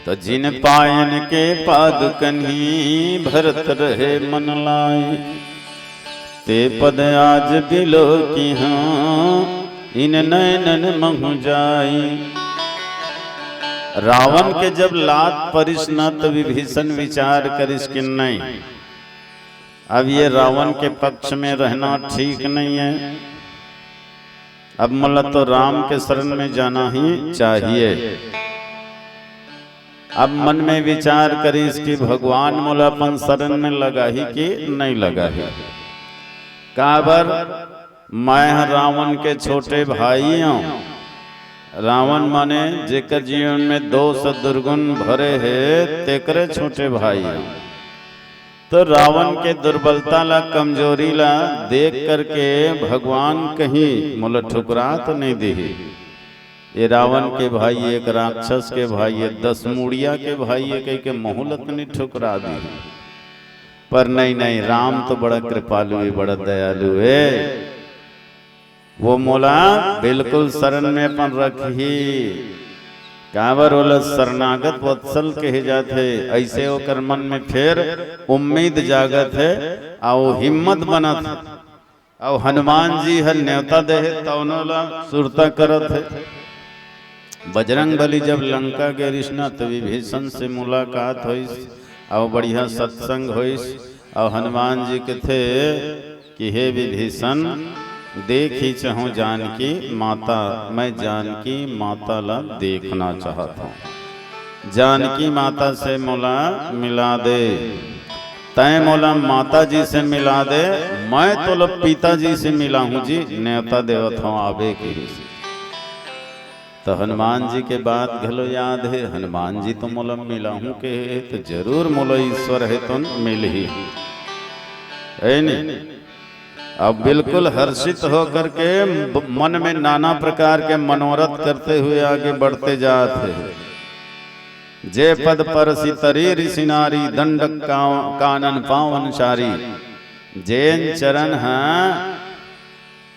तो जिन पायन के पाद कन्ही भरत रहे मन लाए, ते पद आज बिलो की हाँ इन नैनन महु जाई। रावण के जब लात परिस न तो विभीषण विचार करिस कि नहीं, अब ये रावण के पक्ष में रहना ठीक नहीं है, अब मला तो राम के शरण में जाना ही चाहिए। अब मन में विचार करिस कि भगवान मोला अपन शरण में लगा ही कि नहीं लगा ही। काबर मैं रावण के छोटे भाई हूँ। रावण माने जेकर जीवन में दोष दुर्गुण भरे है तेकरे छोटे भाई हूँ। तो रावण के दुर्बलता ला कमजोरी ला देख करके भगवान कहीं मोला ठुकरा तो नहीं दी। ये रावण के भाई, एक राक्षस के भाई, ये 10 मुड़िया के भाई, ये कहीं के मोहलत नहीं ठुकरा दी। पर नहीं नहीं, राम तो बड़ा कृपालु है, बड़ा दयालु है। वो मोला बिल्कुल शरण में अपन रखी। काबर बोला शरणागत वत्सल कहे जाते, ऐसे होकर मन में फिर उम्मीद जागत है और हिम्मत बनत है। और हनुमान जी हर न्योता दे तौनोला सुरता करत है। बजरंग बली जब लंका के रिश्ना तो विभीषण से मुलाकात हुई और बढ़िया सत्संग हुई। और हनुमान जी के थे कि हे विभीषण, देख ही चाहूँ जानकी माता, मैं जानकी माता ला देखना चाहता हूँ। जानकी माता से मोला मिला दे, तय मोला माता जी से मिला दे, मैं तो लो पिताजी से मिला हूँ जी, न्योता देवत हूँ आबे की। तो हनुमान जी के बात घलो याद है, हनुमान जी तो मोला मिला हूँ के तो जरूर मोला ईश्वर है तो मिल ही है नहीं। अब बिल्कुल हर्षित होकर के मन में नाना प्रकार के मनोरथ करते हुए आगे बढ़ते जाते हैं। जे पद पर सितरी ऋषि नारी, दंड कानन पावन शारी। जैन चरण है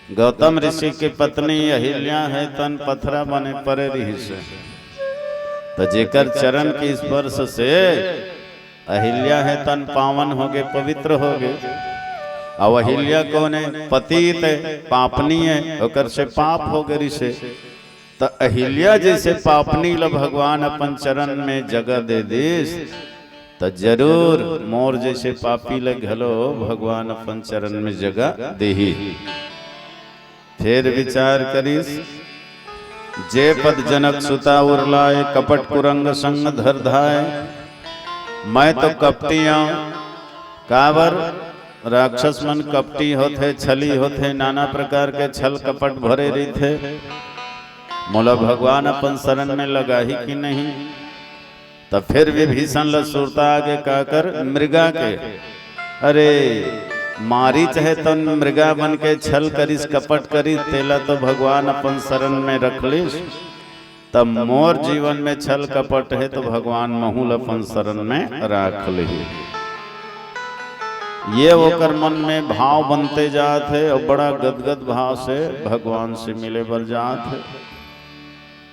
गौतम ऋषि की पत्नी अहिल्या है, तन पथरा बने परे ऋषि। तो जेकर चरण के स्पर्श से अहिल्या है तन पावन हो गए, पवित्र हो गए। और अहिल्या कौन है? पतित है, पापनी है, होकर से पाप हो गए ऋषि। तो अहिल्या जैसे पापनी ला भगवान अपन चरण में जगह दे दिस, तो जरूर मोर जैसे पापी ले घलो भगवान अपन चरण में जगह दे ही। फिर विचार करिस, जे पद जनक सुता उरलाए, कपट कुरंग संग धर धाय। मैं तो कपटी हूँ। काबर राक्षस मन कपटी होते, छली होते, नाना प्रकार के छल कपट भरे रहते। मोला भगवान अपन शरण में लगा ही कि नहीं। तो फिर विभीषण ला सुरता आगे काकर मृगा के, अरे मारी चाहे तो मृगा बन के छल करिस, कपट करिस, तेला तो भगवान अपन शरण में रख लिस। तब मोर जीवन में छल कपट है तो भगवान महूल अपन शरण में राख ली। ये होकर मन में भाव बनते जाते और बड़ा गदगद भाव से भगवान से मिले बर जाते।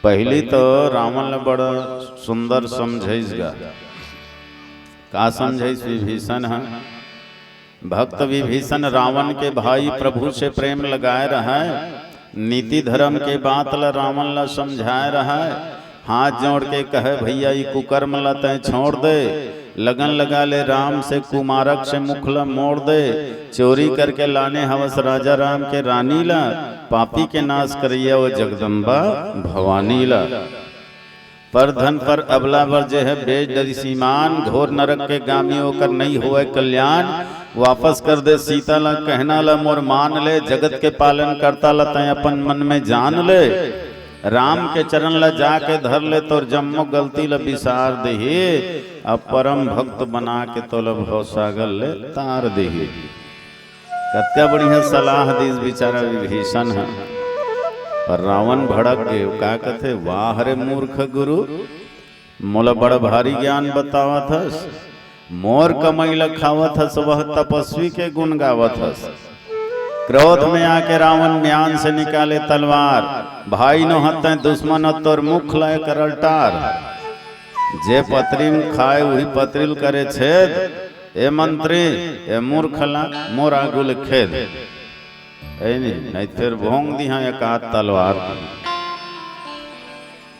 पहली तो रावण ने बड़ा सुंदर समझेगा। का समझेस? विभीषण है भक्त। विभीषण रावण के भाई, प्रभु से प्रेम लगाए रहा है, नीति धर्म के बात ला रावण ला समझाए रहा है। हाथ जोड़ के कहे भैया ये कुकर्म ला तय छोड़ दे, लगन लगा ले राम से, कुमारक से मुखला मोड़ दे। चोरी करके लाने हवस राजा राम के रानी ला, पापी के नाश करिया वो जगदम्बा भवानी ला। पर धन पर अबला बर जे है बेच डरी सीमान, घोर नरक के गामी होकर नहीं हुए कल्याण। वापस कर दे सीता ला, कहना ला मोर मान ले, जगत के पालन करता ला तय अपन मन में जान ले। राम के चरण ला जाके धर ले, तो जम्मो गलती ला बिसार दही। अब परम भक्त बना के तो भव सागर ले तार दही। कत्या बढ़िया सलाह दी बेचारा विभीषण है। पर रावण भड़क गए। का कथे, वाह रे मूर्ख गुरु, मोला बड़ा भारी ज्ञान बतावत हस। मोर कमाई ला खावत हस, वह तपस्वी के गुण गावत हस। क्रोध में आके रावण म्यान से निकाले तलवार, भाई नो हतें दुश्मन तोर मुख लाए करलटार। जे पत्री में खाए वही पत्रिल करे छेद। ए मंत्री ए मूर्खला मोर आगुल खेद नहीं फिर भोंग दी हाँ एक हाथ तलवार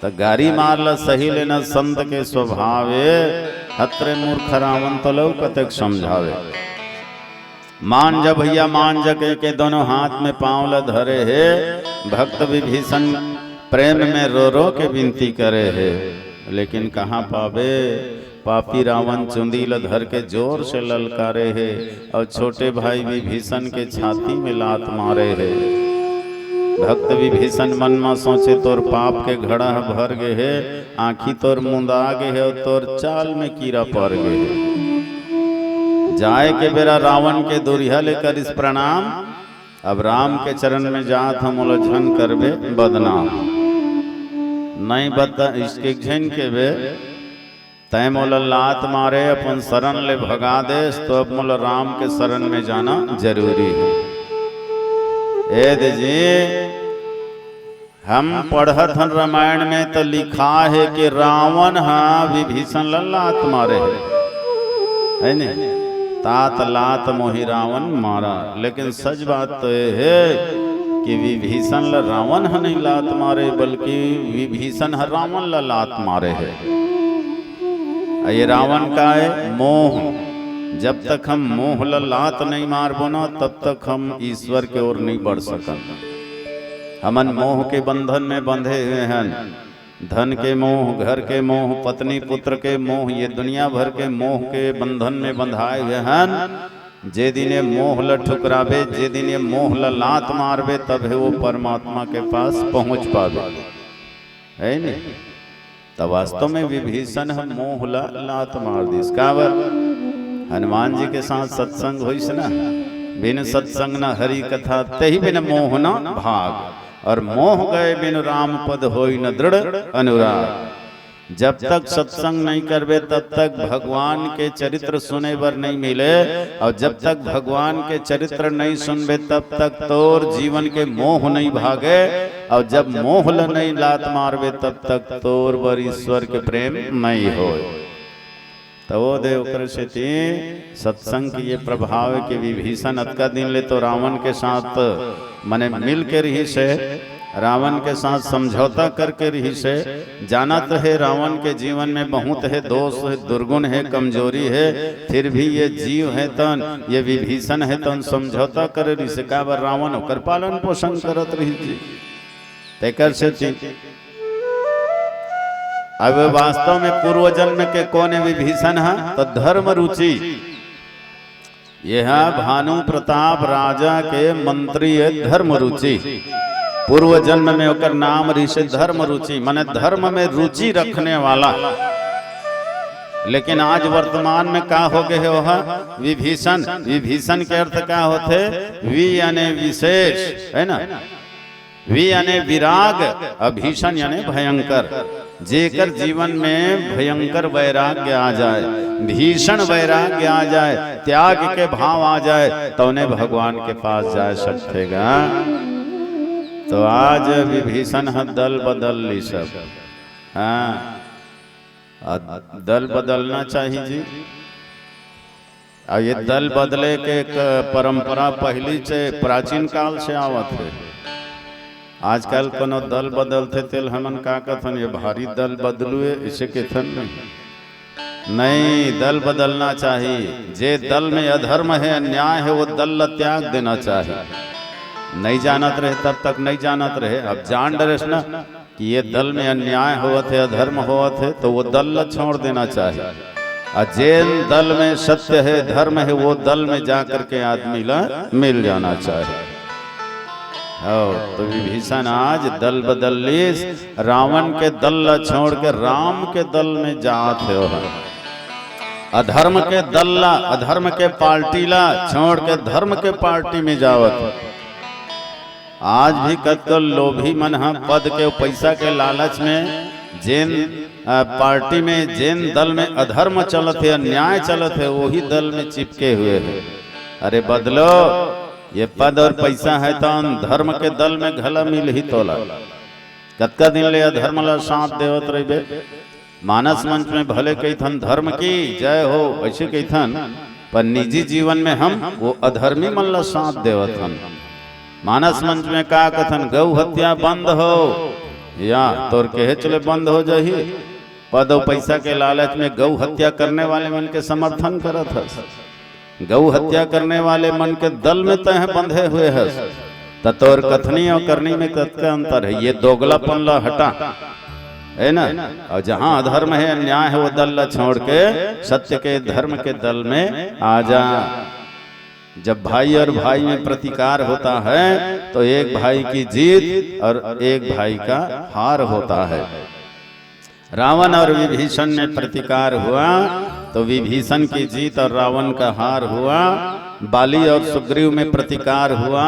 तो गारी मारल सही लेना संत के स्वभावे हत्रे मूर्ख रावण तो लो कतक समझावे। मान जा भैया मान जा के दोनों हाथ में पांव ल धरे है। भक्त विभीषण प्रेम में रो रो के विनती करे है लेकिन कहाँ पावे। पापी रावण चुंदील धर के जोर से ललकारे है और छोटे भाई विभीषण के छाती में लात मारे है। भक्त विभीषण मन में सोचे तोर पाप के घड़ा भर गए है, आँखी तोर मुंदा गए है और तोर चाल में कीड़ा पड़ गए है। जाए के बेरा रावण के दुरिया लेकर इस प्रणाम। अब राम के चरण में जात हम उलझन करबे बदनाम। नहीं बता इसके झन के बे तय मोल लात मारे अपन शरण ले भगा दे तो अब मोल राम के शरण में जाना जरूरी है। ए जी हम पढ़त हन रामायण में तो लिखा है कि रावण हाँ विभीषण लात मारे है नहीं तात लात मोहि रावण मारा। लेकिन सच बात तो ये है कि विभीषण रावण नहीं लात मारे बल्कि विभीषण रावण लात मारे है। ये रावण का है मोह। जब तक हम मोह लात नहीं मारबो ना तब तक हम ईश्वर की ओर नहीं बढ़ सकन। हमन मोह के बंधन में बंधे हुए हैं। धन के मोह, घर के मोह, पत्नी पुत्र के मोह, ये दुनिया भर के मोह के बंधन में बंधाए हुए हैं। जे दिन ये मोह ल ठुकराबे, जे दिन ये मोह लात मारबे तब है वो परमात्मा के पास पहुंच पावे है नहीं। तो वास्तव में विभीषण हम मोह लात मार दिस कावर। हनुमान जी के साथ सत्संग होइस ना, बिन सत्संग न हरि कथा तही बिन मोह न भाग। और मोह गए बिन राम पद होई न दृढ़ अनुराग। जब तक सत्संग नहीं करबे तब तक भगवान के चरित्र सुने बर नहीं मिले। और जब तक भगवान के चरित्र नहीं सुनबे तब तक तोर जीवन के मोह नहीं भागे। और जब मोह ल नहीं लात मारबे तब तक तोर बर ईश्वर के प्रेम नहीं हो। तो वो देव कृष्ण सत्संग की ये प्रभाव है कि विभीषण अतका दिन ले तो रावण के साथ मने मिल के रही से, रावण के साथ समझौता करके रही से। जानत है रावण के जीवन में बहुत है दोष है, दुर्गुण है, कमजोरी है, फिर भी ये जीव है तन, ये विभीषण है तन समझौता करे रही से। का बार रावण होकर पालन पोषण करत रही थी तेकर से थी। अब वास्तव में पूर्व जन्म के कौन है विभीषण है तो धर्म रुचि। यह भानु प्रताप राजा के मंत्री है धर्म रुचि। पूर्व जन्म में होकर नाम ऋषि धर्म रुचि माने धर्म में रुचि रखने वाला। लेकिन आज वर्तमान में क्या हो गए हो विभीषण। विभीषण के अर्थ क्या होते वि यानी विशेष है ना, वि यानी विराग, अभीषण यानी भयंकर। जेकर जीवन में भयंकर वैराग्य आ जाए, भीषण वैराग्य आ जाए, त्याग के भाव आ जाए तो उन्हें भगवान के पास जा सकेगा। तो आज विभीषण दल बदल ली सब। हाँ दल बदलना चाहिए जी। और ये दल बदले के एक परंपरा पहली से प्राचीन काल से आवत है। आजकल कोनो दल बदलते तेल हमन का कथन ये भारी दल बदलू इसे कथन नहीं। दल बदलना चाहिए। जे दल में अधर्म है अन्याय है वो दल त्याग देना चाहिए। नहीं जानत रहे तब तक नहीं जानत रहे। अब जान डरे ना कि ये दल में अन्याय होवत है, अधर्म होवत है तो वो दल छोड़ देना चाहिए। और जिन दल में सत्य है, धर्म है, वो दल में जाकर के आदमी ला मिल जाना चाहिए। तो विभीषण आज दल बदल लीस, रावण के दल छोड़ के राम के दल में जात है। अधर्म के दल अधर्म के पार्टी ला छोड़ के धर्म के पार्टी में जावत। आज भी कतल लोभी मन पद के पैसा के लालच में जिन पार्टी में जिन दल में अधर्म चलत है, अन्याय चलत है, वही दल में चिपके हुए हैं। अरे बदलो, ये पद और पैसा है तो धर्म के दल में घला मिल ही तोला। कतका दिन ले अधर्म ला साथ देवत रहे। मानस मंच में भले कहीथन धर्म की जय हो ऐसे कहीथन, पर निजी जीवन में हम वो अधर्मी मन ला साथ देवथन। मानस मंच में का कथन गौ हत्या बंद हो, या तोर के चले बंद हो जाही, पद और पैसा के लालच में गौ हत्या करने वाले मन के समर्थन करत हस। गौ हत्या करने वाले मन के दल में तह बंधे हुए हस, तोर कथनी और करनी में का अंतर है। ये दोगलापन ला हटा है ना, और जहां अधर्म है अन्याय है वो दल ला छोड़ के सत्य के धर्म के दल में आ जा। जब भाई और भाई में प्रतिकार होता है तो एक भाई की जीत और एक भाई का हार होता है। रावण और विभीषण में प्रतिकार हुआ तो विभीषण की जीत और रावण का हार हुआ। बाली और सुग्रीव में प्रतिकार हुआ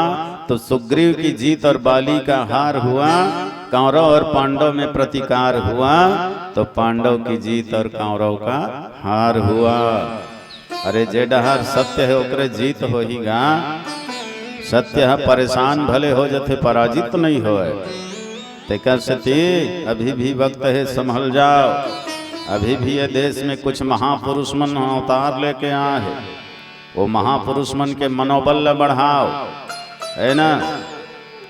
तो सुग्रीव की जीत और बाली का हार हुआ। कौरव और पांडव में प्रतिकार हुआ तो पांडव की जीत और कौरव का हार हुआ। अरे जे डहर सत्य है ओकरे जीत हो ही गा। सत्य है परेशान भले हो जाते पराजित नहीं होए। अभी भी वक्त है संभल जाओ। अभी भी ये देश में कुछ महापुरुष मन अवतार लेके आए हैं। वो महापुरुष मन के मनोबल बढ़ाओ है ना।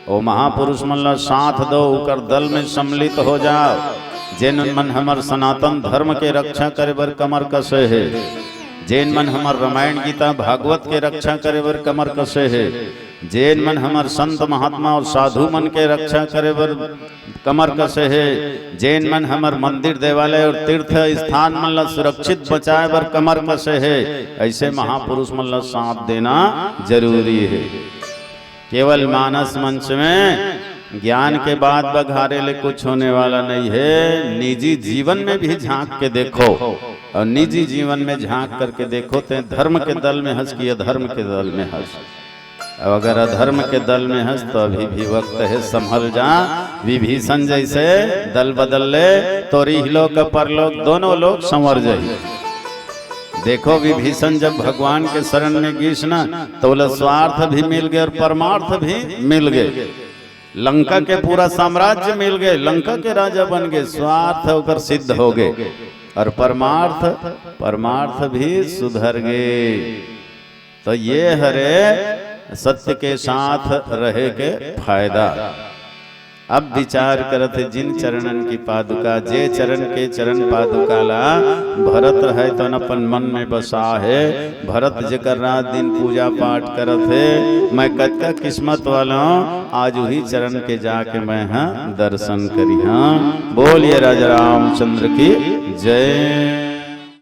वो महापुरुष मन ला साथ दो, उकर दल में सम्मिलित हो जाओ। जिन मन हमार सनातन धर्म के रक्षा करे बर कमर कसे है, जैन मन हमार रामायण गीता भागवत के रक्षा करे बर कमर कसे है, जैन मन हमार संत महात्मा और साधु मन के रक्षा करे बर कमर कसे है, जैन मन हमार मंदिर देवालय और तीर्थ स्थान मन ला सुरक्षित बचाए बर कमर कसे है। ऐसे महापुरुष मन ला साथ देना जरूरी है। केवल मानस मंच में ज्ञान के बाद बघारे ले कुछ होने वाला नहीं है। निजी जीवन में भी झांक के देखो, और निजी जीवन में झांक करके देखो तो धर्म के दल में हंस कि अधर्म के दल में हंस। अब अगर अधर्म के दल में हंस तो अभी भी वक्त है संभल जा। विभीषण जैसे दल बदल ले तो इहलोक परलोक दोनों लोग संवर जाए। देखो विभीषण जब भगवान के शरण में गिस ना तो बोला स्वार्थ भी मिल गए और परमार्थ भी मिल गए। लंका के पूरा साम्राज्य मिल गए, लंका के राजा बन गए, स्वार्थ होकर सिद्ध हो गए और परमार्थ भी सुधर गए। तो ये हरे सत्य के साथ रहे के फायदा। अब विचार करते जिन चरणन की पादुका, जे चरण के चरण पादुका ला भरत है तो अपन मन में बसा है। भरत जेकर रात दिन पूजा पाठ करत है। मैं कतका किस्मत वाला आज वही चरण के जाके मैं दर्शन करी। हाँ बोलिए राजा रामचंद्र की जय।